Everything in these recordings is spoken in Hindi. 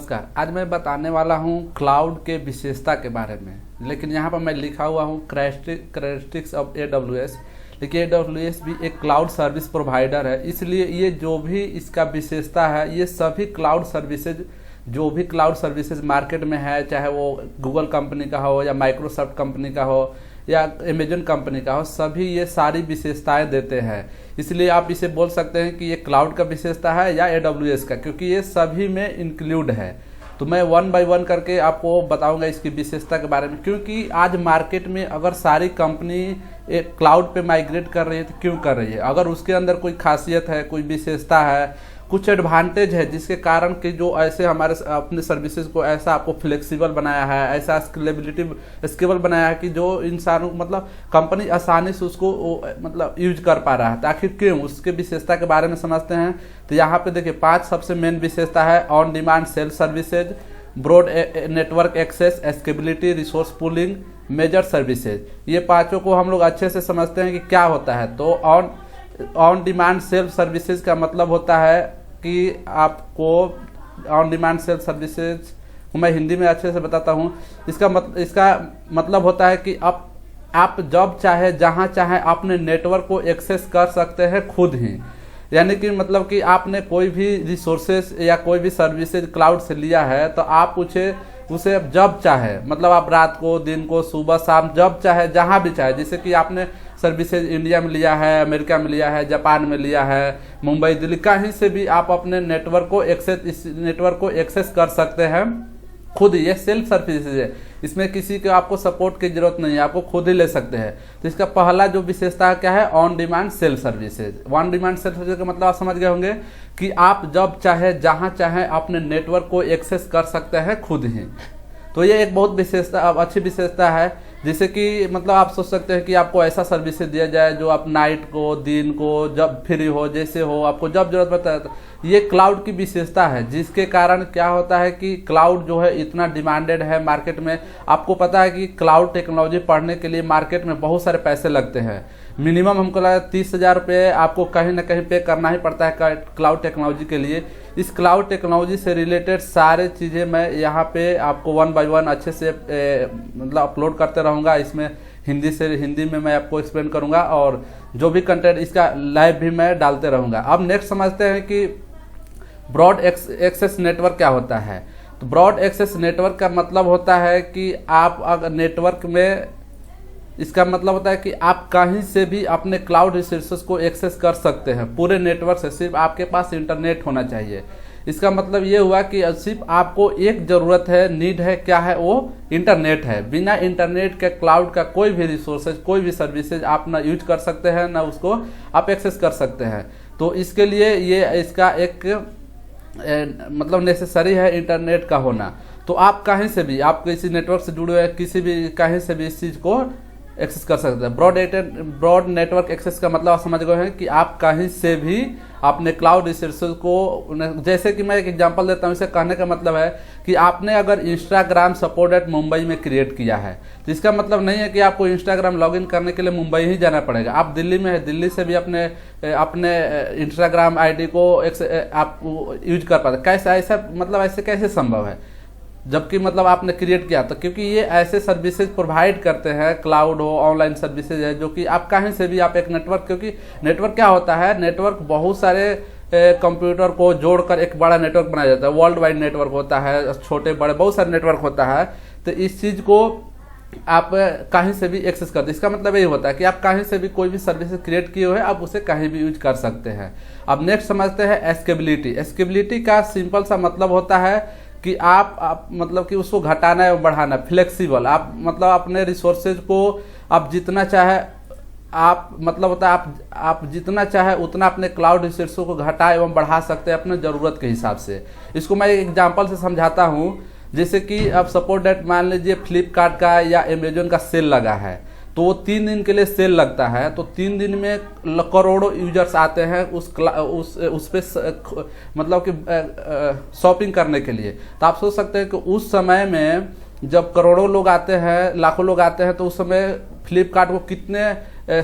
नमस्कार। आज मैं बताने वाला हूं क्लाउड के विशेषता के बारे में, लेकिन यहां पर मैं लिखा हुआ हूं कैरेक्टरिस्टिक्स ऑफ AWS। देखिए AWS भी एक क्लाउड सर्विस प्रोवाइडर है, इसलिए ये जो भी इसका विशेषता है ये सभी क्लाउड सर्विसेज जो भी क्लाउड सर्विसेज मार्केट में है, चाहे वो गूगल कंपनी का हो या माइक्रोसॉफ्ट कंपनी का हो या अमेजन कंपनी का हो, सभी ये सारी विशेषताएं देते हैं। इसलिए आप इसे बोल सकते हैं कि ये क्लाउड का विशेषता है या AWS का, क्योंकि ये सभी में इंक्लूड है। तो मैं वन बाय वन करके आपको बताऊंगा इसकी विशेषता के बारे में, क्योंकि आज मार्केट में अगर सारी कंपनी एक क्लाउड पे माइग्रेट कर रही है तो क्यों कर रही है। अगर उसके अंदर कोई खासियत है, कोई विशेषता है, कुछ एडवांटेज है जिसके कारण कि जो ऐसे हमारे अपने सर्विसेज को ऐसा आपको फ्लेक्सिबल बनाया है, ऐसा स्केलेबल बनाया है कि जो इंसानों मतलब कंपनी आसानी से उसको मतलब यूज कर पा रहा है। तो आखिर क्यों, उसके विशेषता के बारे में समझते हैं। तो यहाँ पे देखिए 5 सबसे मेन विशेषता है। On demand self services, broad network access, scalability, resource pooling, measure services. ये पांचों को हम लोग अच्छे से समझते हैं कि क्या होता है। तो ऑन डिमांड सेल्फ सर्विसेज का मतलब होता है कि आपको ऑन डिमांड सेल्फ सर्विसेज को मैं हिंदी में अच्छे से बताता हूँ। इसका मतलब होता है कि आप जब चाहे जहाँ चाहे अपने नेटवर्क को एक्सेस कर सकते हैं खुद ही। यानी कि मतलब कि आपने कोई भी रिसोर्सेज या कोई भी सर्विसेज क्लाउड से लिया है तो आप उसे जब चाहे, मतलब आप रात को, दिन को, सुबह शाम, जब चाहे जहाँ भी चाहे। जैसे कि आपने सर्विसेज इंडिया में लिया है, अमेरिका में लिया है, जापान में लिया है, मुंबई, दिल्ली, कहीं से भी आप अपने नेटवर्क को एक्सेस कर सकते हैं खुद। ये सेल्फ सर्विसेज है, इसमें किसी के आपको सपोर्ट की जरूरत नहीं है, आपको खुद ही ले सकते हैं। तो इसका पहला जो विशेषता क्या है, on demand self services. On demand self services का मतलब आप समझ गए होंगे कि आप जब चाहे जहां चाहे अपने नेटवर्क को एक्सेस कर सकते हैं खुद ही। तो ये एक बहुत अच्छी विशेषता है। जैसे कि मतलब आप सोच सकते हैं कि आपको ऐसा सर्विसेज दिया जाए जो आप नाइट को, दिन को, जब फ्री हो, जैसे हो, आपको जब जरूरत पड़ता है। तो ये क्लाउड की विशेषता है, जिसके कारण क्या होता है कि क्लाउड जो है इतना डिमांडेड है मार्केट में। आपको पता है कि क्लाउड टेक्नोलॉजी पढ़ने के लिए मार्केट में बहुत सारे पैसे लगते हैं। मिनिमम हमको लगा 30,000 रुपये आपको कहीं ना कहीं पे करना ही पड़ता है क्लाउड टेक्नोलॉजी के लिए। इस क्लाउड टेक्नोलॉजी से रिलेटेड सारे चीज़ें मैं यहाँ पे आपको वन बाय वन अच्छे से मतलब अपलोड करते रहूँगा। इसमें हिंदी में मैं आपको एक्सप्लेन करूँगा, और जो भी कंटेंट इसका लाइव भी मैं डालते रहूँगा। अब नेक्स्ट समझते हैं कि ब्रॉड एक्सेस नेटवर्क क्या होता है। तो ब्रॉड एक्सेस नेटवर्क का मतलब होता है कि आप अगर नेटवर्क में, इसका मतलब होता है कि आप कहीं से भी अपने क्लाउड रिसोर्सेज को एक्सेस कर सकते हैं पूरे नेटवर्क से। सिर्फ आपके पास इंटरनेट होना चाहिए। इसका मतलब ये हुआ कि सिर्फ आपको एक ज़रूरत है, नीड है, क्या है, वो इंटरनेट है। बिना इंटरनेट के क्लाउड का कोई भी रिसोर्सेज, कोई भी सर्विसेज आप ना यूज कर सकते हैं, ना उसको आप एक्सेस कर सकते हैं। तो इसके लिए ये इसका एक मतलब नेसेसरी है इंटरनेट का होना। तो आप कहीं से भी, आप किसी नेटवर्क से जुड़े हुए किसी भी कहीं से भी इस चीज़ को एक्सेस कर सकते हैं। ब्रॉड नेटवर्क एक्सेस का मतलब आप समझ गए हैं कि आप कहीं से भी अपने क्लाउड रिसोर्सेज को, जैसे कि मैं एक एग्जांपल देता हूं, इसे कहने का मतलब है कि आपने अगर इंस्टाग्राम सपोर्ट मुंबई में क्रिएट किया है तो इसका मतलब नहीं है कि आपको इंस्टाग्राम लॉगिन करने के लिए मुंबई ही जाना पड़ेगा। आप दिल्ली में है, दिल्ली से भी अपने इंस्टाग्राम आईडी को आप यूज कर पाते। ऐसे कैसे संभव है जबकि मतलब आपने क्रिएट किया। तो क्योंकि ये ऐसे सर्विसेज प्रोवाइड करते हैं, क्लाउड हो, ऑनलाइन सर्विसेज है, जो कि आप कहीं से भी आप एक नेटवर्क, क्योंकि नेटवर्क क्या होता है, नेटवर्क बहुत सारे कंप्यूटर को जोड़कर एक बड़ा नेटवर्क बनाया जाता है। वर्ल्ड वाइड नेटवर्क होता है, छोटे बड़े बहुत सारे नेटवर्क होता है। तो इस चीज़ को आप कहीं से भी एक्सेस करते हैं। इसका मतलब यही होता है कि आप कहीं से भी कोई भी सर्विसेज क्रिएट किए हुए आप उसे कहीं भी यूज कर सकते हैं। अब नेक्स्ट समझते हैं स्केलेबिलिटी। स्केलेबिलिटी का सिंपल सा मतलब होता है कि आप मतलब कि उसको घटाना है बढ़ाना, फ्लेक्सिबल। आप मतलब अपने रिसोर्सेज को आप जितना चाहे, आप मतलब होता है आप जितना चाहे उतना अपने क्लाउड रिसोर्सों को घटा एवं बढ़ा सकते हैं अपने ज़रूरत के हिसाब से। इसको मैं एक एग्जांपल से समझाता हूँ। जैसे कि अब सपोज डेट मान लीजिए फ्लिपकार्ट का या अमेजोन का सेल लगा है, तो वो 3 दिन के लिए सेल लगता है। तो 3 दिन में करोड़ों यूजर्स आते हैं उस पे मतलब कि शॉपिंग करने के लिए। तो आप सोच सकते हैं कि उस समय में जब करोड़ों लोग आते हैं, लाखों लोग आते हैं, तो उस समय फ्लिपकार्ट को कितने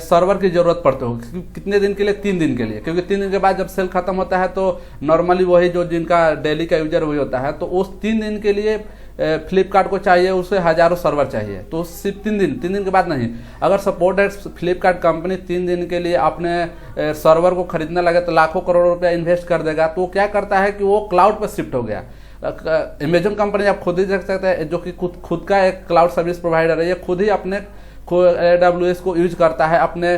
सर्वर की जरूरत पड़ते हो, कितने दिन के लिए? 3 दिन के लिए, क्योंकि 3 दिन के बाद जब सेल खत्म होता है तो नॉर्मली वही जो जिनका डेली का यूजर वही होता है, तो उस 3 दिन के लिए फ्लिपकार्ट को चाहिए, उसे हजारों सर्वर चाहिए। तो सिर्फ 3 दिन के बाद नहीं, अगर सपोर्ट है फ्लिपकार्ट कंपनी 3 दिन के लिए अपने सर्वर को खरीदने लगे तो लाखों करोड़ रुपया इन्वेस्ट कर देगा। तो क्या करता है कि वो क्लाउड पर शिफ्ट हो गया। अमेजन कंपनी आप खुद ही देख सकते हैं, जो कि खुद का एक क्लाउड सर्विस प्रोवाइडर है, ये खुद ही अपने AWS को यूज करता है अपने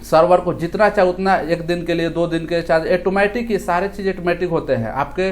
सर्वर को, जितना चाहे उतना, 1 दिन के लिए, 2 दिन के चार्ज ऑटोमेटिक, ये सारे चीज़ ऑटोमेटिक होते हैं। आपके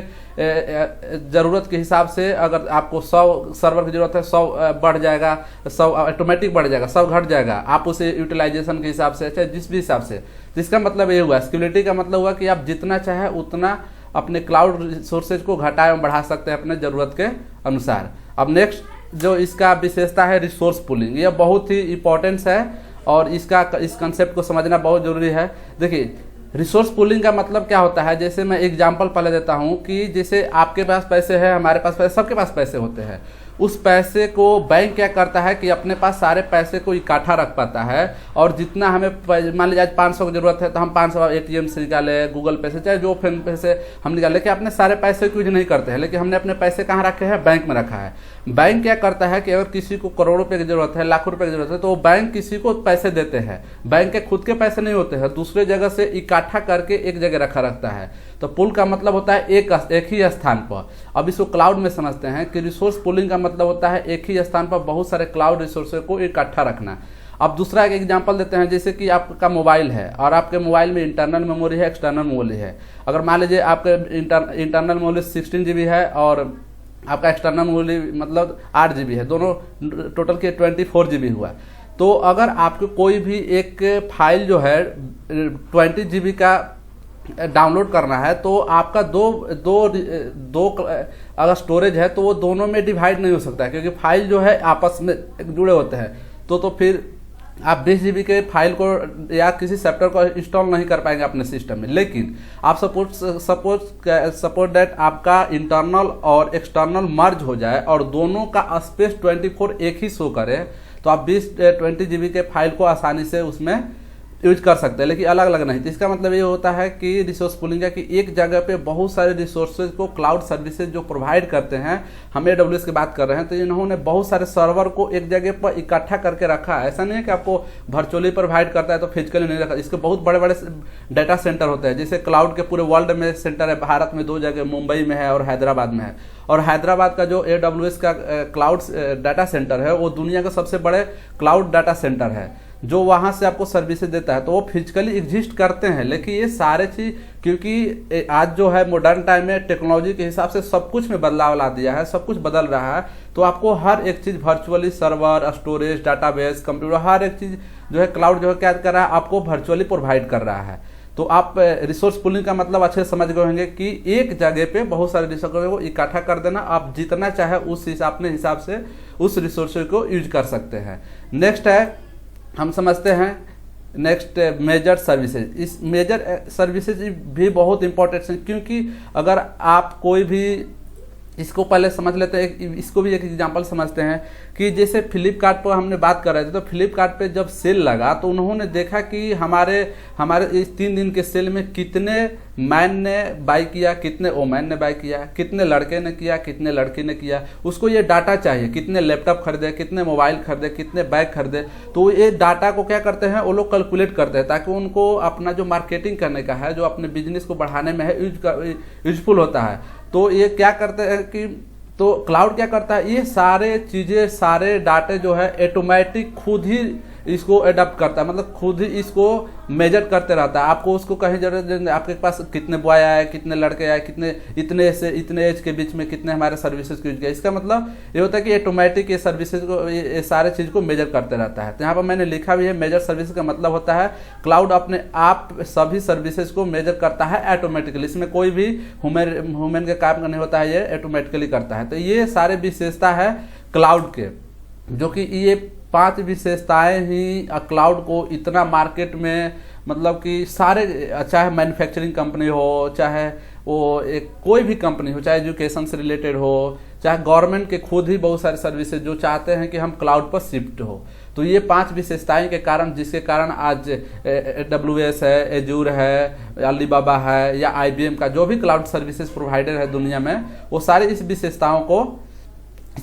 ज़रूरत के हिसाब से अगर आपको 100 सर्वर की ज़रूरत है, 100 बढ़ जाएगा, 100 ऑटोमेटिक बढ़ जाएगा, 100 घट जाएगा, आप उसे यूटिलाइजेशन के हिसाब से, चाहे जिस भी हिसाब से। जिसका मतलब ये हुआ, स्केलेबिलिटी का मतलब हुआ कि आप जितना चाहे उतना अपने क्लाउड रिसोर्सेज को घटा एवं बढ़ा सकते हैं अपने ज़रूरत के अनुसार। अब नेक्स्ट जो इसका विशेषता है रिसोर्स पूलिंग, यह बहुत ही इंपॉर्टेंस है और इस कंसेप्ट को समझना बहुत जरूरी है। देखिए, रिसोर्स पूलिंग का मतलब क्या होता है, जैसे मैं एग्जांपल पहले देता हूं कि जैसे आपके पास पैसे हैं, हमारे पास पैसे, सबके पास पैसे होते हैं। उस पैसे को बैंक क्या करता है कि अपने पास सारे पैसे को इकट्ठा रख पाता है, और जितना हमें मान लीजिए आज 500 की जरूरत है तो हम 500 ATM से निकाले, गूगल पे से, चाहे जो फोन पे से हम निकाले, लेकिन अपने सारे पैसे को यूज नहीं करते हैं, लेकिन हमने अपने पैसे कहाँ रखे हैं? बैंक में रखा है। बैंक क्या करता है कि अगर किसी को करोड़ों रुपए की जरूरत है, लाखों रुपए की जरूरत है, तो वो बैंक किसी को पैसे देते हैं। बैंक के खुद के पैसे नहीं होते हैं, दूसरे जगह से इकट्ठा करके एक जगह रखा रहता है। तो पुल का मतलब होता है एक ही स्थान पर। अब इसको क्लाउड में समझते हैं कि रिसोर्स पुलिंग का मतलब होता है एक ही स्थान पर बहुत सारे क्लाउड रिसोर्सेज को इकट्ठा रखना। अब दूसरा एक एग्जांपल देते हैं, जैसे कि आपका मोबाइल है और आपके मोबाइल में इंटरनल मेमोरी है, एक्सटर्नल मेमोरी है। अगर मान लीजिए आपके इंटरनल मेमोरी 16 GB है और आपका एक्सटर्नल मेमोरी मतलब 8 GB है, दोनों टोटल के 24 GB हुआ। तो अगर आपको कोई भी एक फाइल जो है 20 GB का डाउनलोड करना है, तो आपका दो अगर स्टोरेज है तो वो दोनों में डिवाइड नहीं हो सकता है, क्योंकि फाइल जो है आपस में जुड़े होते हैं। तो फिर आप 20 GB के फाइल को या किसी सॉफ्टवेयर को इंस्टॉल नहीं कर पाएंगे अपने सिस्टम में। लेकिन आप सपोज दैट आपका इंटरनल और एक्सटर्नल मर्ज हो जाए और दोनों का स्पेस 24 एक ही शो करे, तो आप 20 GB के फाइल को आसानी से उसमें यूज कर सकते हैं, लेकिन अलग अलग नहीं। तो इसका मतलब ये होता है कि रिसोर्स पूलिंग है कि एक जगह पे बहुत सारे रिसोर्सेज को क्लाउड सर्विसेज जो प्रोवाइड करते हैं, हम AWS की बात कर रहे हैं, तो इन्होंने बहुत सारे सर्वर को एक जगह पर इकट्ठा करके रखा है। ऐसा नहीं है कि आपको वर्चुअली प्रोवाइड करता है तो फिजिकली नहीं रखा। इसके बहुत बड़े बड़े डाटा सेंटर होते हैं, जैसे क्लाउड के पूरे वर्ल्ड में सेंटर है। भारत में 2 जगह, मुंबई में है और हैदराबाद में है। और हैदराबाद का जो AWS का क्लाउड डाटा सेंटर है वो दुनिया का सबसे बड़े क्लाउड डाटा सेंटर है, जो वहाँ से आपको सर्विसेज देता है। तो वो फिजिकली एग्जिस्ट करते हैं, लेकिन ये सारे चीज़, क्योंकि आज जो है मॉडर्न टाइम में टेक्नोलॉजी के हिसाब से सब कुछ में बदलाव ला दिया है, सब कुछ बदल रहा है। तो आपको हर एक चीज़ virtually, server, storage, database, computer, हर एक चीज़ जो है क्लाउड जो है क्या कर रहा है, आपको वर्चुअली प्रोवाइड कर रहा है। तो आप रिसोर्स पूलिंग का मतलब अच्छे से समझ गए होंगे कि एक जगह पे बहुत सारे रिसोर्स को इकट्ठा कर देना, आप जितना चाहे उस हिसाब से उस रिसोर्स को यूज कर सकते हैं। नेक्स्ट है, हम समझते हैं नेक्स्ट मेजर सर्विसेज। इस मेजर सर्विसेज भी बहुत इंपॉर्टेंट है, क्योंकि अगर आप कोई भी, इसको पहले समझ लेते हैं, इसको भी एक एग्जांपल समझते हैं कि जैसे फ्लिपकार्ट पर हमने बात कर रहे थे, तो फ्लिपकार्ट पे जब सेल लगा तो उन्होंने देखा कि हमारे इस 3 दिन के सेल में कितने मैन ने बाई किया, कितने वोमेन ने बाई किया, कितने लड़के ने किया, कितने लड़की ने किया। उसको ये डाटा चाहिए, कितने लैपटॉप खरीदे, कितने मोबाइल खरीदे, कितने बैग खरीदे। तो ये डाटा को क्या करते हैं, वो लोग कैलकुलेट करते हैं, ताकि उनको अपना जो मार्केटिंग करने का है, जो अपने बिजनेस को बढ़ाने में है, यूजफुल होता है। तो ये क्या करते हैं कि, तो क्लाउड क्या करता है, ये सारे चीज़ें, सारे डाटे जो है ऑटोमेटिक खुद ही इसको अडॉप्ट करता है, मतलब खुद ही इसको मेजर करते रहता है। आपको उसको कहीं जरूरत नहीं, आपके पास कितने बॉय आए, कितने लड़के आए, कितने इतने से इतने एज के बीच में कितने हमारे सर्विसेज को यूज किया। इसका मतलब ये होता है कि ऑटोमेटिक ये सर्विसेज को, ये सारे चीज़ को मेजर करते रहता है। तो यहाँ पर मैंने लिखा भी है, मेजर सर्विसेज का मतलब होता है क्लाउड अपने आप सभी सर्विसेज को मेजर करता है ऑटोमेटिकली। इसमें कोई भी ह्यूमन के काम नहीं होता है, ये ऑटोमेटिकली करता है। तो ये सारे विशेषता है क्लाउड के, जो कि ये 5 विशेषताएं ही क्लाउड को इतना मार्केट में, मतलब कि सारे, चाहे मैन्युफैक्चरिंग कंपनी हो, चाहे वो एक कोई भी कंपनी हो, चाहे एजुकेशन से रिलेटेड हो, चाहे गवर्नमेंट के खुद ही बहुत सारे सर्विसेज जो चाहते हैं कि हम क्लाउड पर शिफ्ट हो। तो ये 5 विशेषताएं के कारण, जिसके कारण आज AWS है, एजूर है, अलीबाबा है या IBM का जो भी क्लाउड सर्विसेज प्रोवाइडर है दुनिया में, वो सारे इसी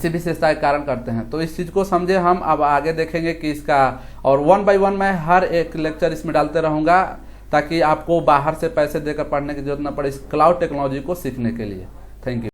विशेषता के कारण करते हैं। तो इस चीज़ को समझे हम। अब आगे देखेंगे कि इसका, और 1 बाय 1 मैं हर एक लेक्चर इसमें डालते रहूँगा ताकि आपको बाहर से पैसे देकर पढ़ने की जरूरत न पड़े इस क्लाउड टेक्नोलॉजी को सीखने के लिए। Thank you.